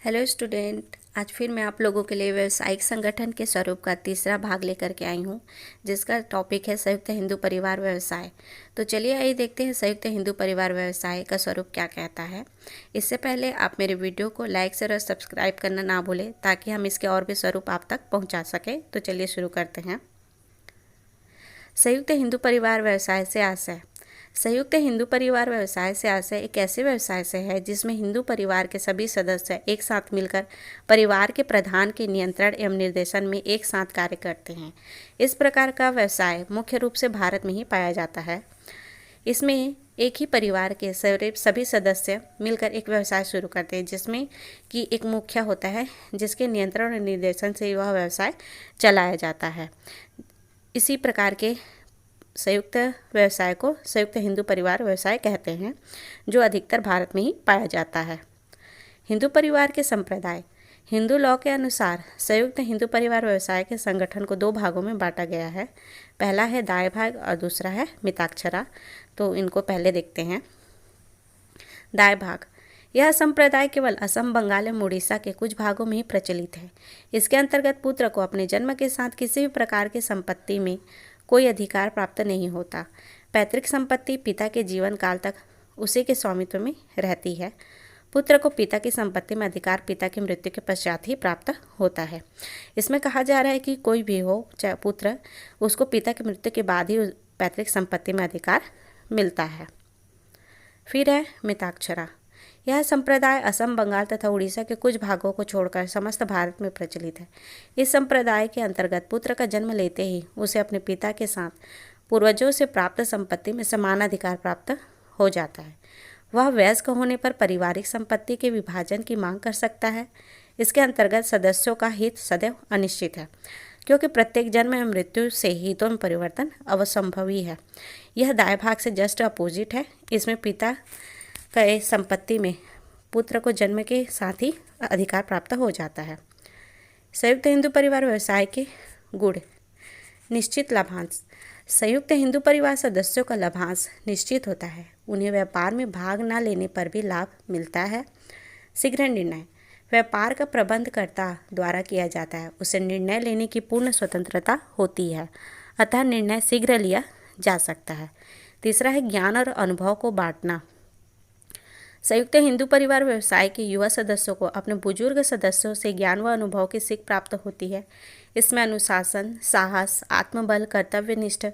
Hello student, आज फिर मैं आप लोगों के लिए व्यावसायिक संगठन के स्वरूप का तीसरा भाग लेकर के आई हूँ, जिसका टॉपिक है संयुक्त हिंदू परिवार व्यवसाय। तो चलिए आइए देखते हैं संयुक्त हिंदू परिवार व्यवसाय का स्वरूप क्या कहता है। इससे पहले आप मेरे वीडियो को लाइक शेयर और सब्सक्राइब करना ना भूलें, ताकि हम इसके और भी स्वरूप आप तक पहुँचा सकें। तो चलिए शुरू करते हैं। संयुक्त हिंदू परिवार व्यवसाय से आशय। संयुक्त हिंदू परिवार व्यवसाय से आशय एक ऐसे व्यवसाय से है जिसमें हिंदू परिवार के सभी सदस्य एक साथ मिलकर परिवार के प्रधान के नियंत्रण एवं निर्देशन में एक साथ कार्य करते हैं। इस प्रकार का व्यवसाय मुख्य रूप से भारत में ही पाया जाता है। इसमें एक ही परिवार के सभी सदस्य मिलकर एक व्यवसाय शुरू करते हैं, जिसमें कि एक मुखिया होता है जिसके नियंत्रण और निर्देशन से वह व्यवसाय चलाया जाता है। इसी प्रकार के संयुक्त व्यवसाय को संयुक्त हिंदू परिवार व्यवसाय कहते हैं, जो अधिकतर भारत में ही पाया जाता है। हिंदू परिवार के संप्रदाय। हिंदू लॉ के अनुसार संयुक्त हिंदू परिवार व्यवसाय के संगठन को दो भागों में बांटा गया है। पहला है दाय भाग और दूसरा है मिताक्षरा। तो इनको पहले देखते हैं। दाय भाग। यह संप्रदाय केवल असम, बंगाल एवं उड़ीसा के कुछ भागों में ही प्रचलित है। इसके अंतर्गत पुत्र को अपने जन्म के साथ किसी भी प्रकार की संपत्ति में कोई अधिकार प्राप्त नहीं होता। पैतृक संपत्ति पिता के जीवन काल तक उसी के स्वामित्व में रहती है। पुत्र को पिता की संपत्ति में अधिकार पिता की मृत्यु के पश्चात ही प्राप्त होता है। इसमें कहा जा रहा है कि कोई भी हो, चाहे पुत्र, उसको पिता की मृत्यु के बाद ही पैतृक संपत्ति में अधिकार मिलता है। फिर है मिताक्षरा। यह संप्रदाय असम, बंगाल तथा उड़ीसा के कुछ भागों को छोड़कर समस्त भारत में प्रचलित है। इस संप्रदाय के अंतर्गत पुत्र का जन्म लेते ही उसे अपने पिता के साथ पूर्वजों से प्राप्त संपत्ति में समान अधिकार प्राप्त हो जाता है। वह वयस्क होने पर पारिवारिक संपत्ति के विभाजन की मांग कर सकता है। इसके अंतर्गत सदस्यों का हित सदैव अनिश्चित है, क्योंकि प्रत्येक जन्म एवं मृत्यु से हितों में परिवर्तन अवसंभवी है। यह दाय भाग से जस्ट अपोजिट है। इसमें पिता का संपत्ति में पुत्र को जन्म के साथ ही अधिकार प्राप्त हो जाता है। संयुक्त हिंदू परिवार व्यवसाय के गुण। निश्चित लाभांश। संयुक्त हिंदू परिवार सदस्यों का लाभांश निश्चित होता है। उन्हें व्यापार में भाग न लेने पर भी लाभ मिलता है। शीघ्र निर्णय। व्यापार का प्रबंधकर्ता द्वारा किया जाता है। उसे निर्णय लेने की पूर्ण स्वतंत्रता होती है, अतः निर्णय शीघ्र लिया जा सकता है। तीसरा है ज्ञान और अनुभव को बांटना। संयुक्त हिंदू परिवार व्यवसाय के युवा सदस्यों को अपने बुजुर्ग सदस्यों से ज्ञान व अनुभव की सीख प्राप्त होती है। इसमें अनुशासन, साहस, आत्मबल, कर्तव्यनिष्ठ,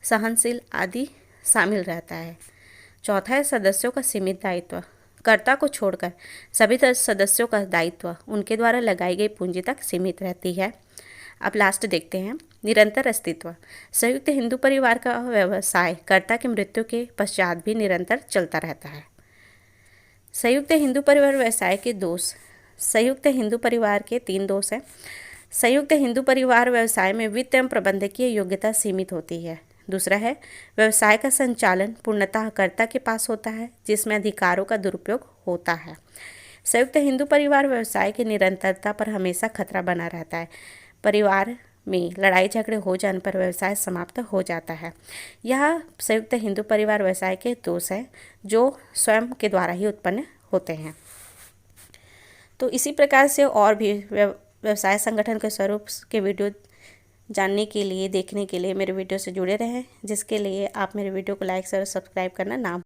सहनशील आदि शामिल रहता है। चौथा है सदस्यों का सीमित दायित्व। कर्ता को छोड़कर सभी सदस्यों का दायित्व उनके द्वारा लगाई गई पूंजी तक सीमित रहती है। अब लास्ट देखते हैं। निरंतर अस्तित्व। संयुक्त हिंदू परिवार का व्यवसाय कर्ता की मृत्यु के पश्चात भी निरंतर चलता रहता है। संयुक्त हिंदू परिवार व्यवसाय के दोष। संयुक्त हिंदू परिवार के 3 दोष हैं। संयुक्त हिंदू परिवार व्यवसाय में वित्त एवं प्रबंधकीय योग्यता सीमित होती है। दूसरा है व्यवसाय का संचालन पूर्णतः कर्ता के पास होता है, जिसमें अधिकारों का दुरुपयोग होता है। संयुक्त हिंदू परिवार व्यवसाय की निरंतरता पर हमेशा खतरा बना रहता है। परिवार में लड़ाई झगड़े हो जाने पर व्यवसाय समाप्त हो जाता है। यह संयुक्त हिंदू परिवार व्यवसाय के दोष है, जो स्वयं के द्वारा ही उत्पन्न होते हैं। तो इसी प्रकार से और भी व्यवसाय संगठन के स्वरूप के वीडियो जानने के लिए, देखने के लिए मेरे वीडियो से जुड़े रहें, जिसके लिए आप मेरे वीडियो को लाइक और सब्सक्राइब करना ना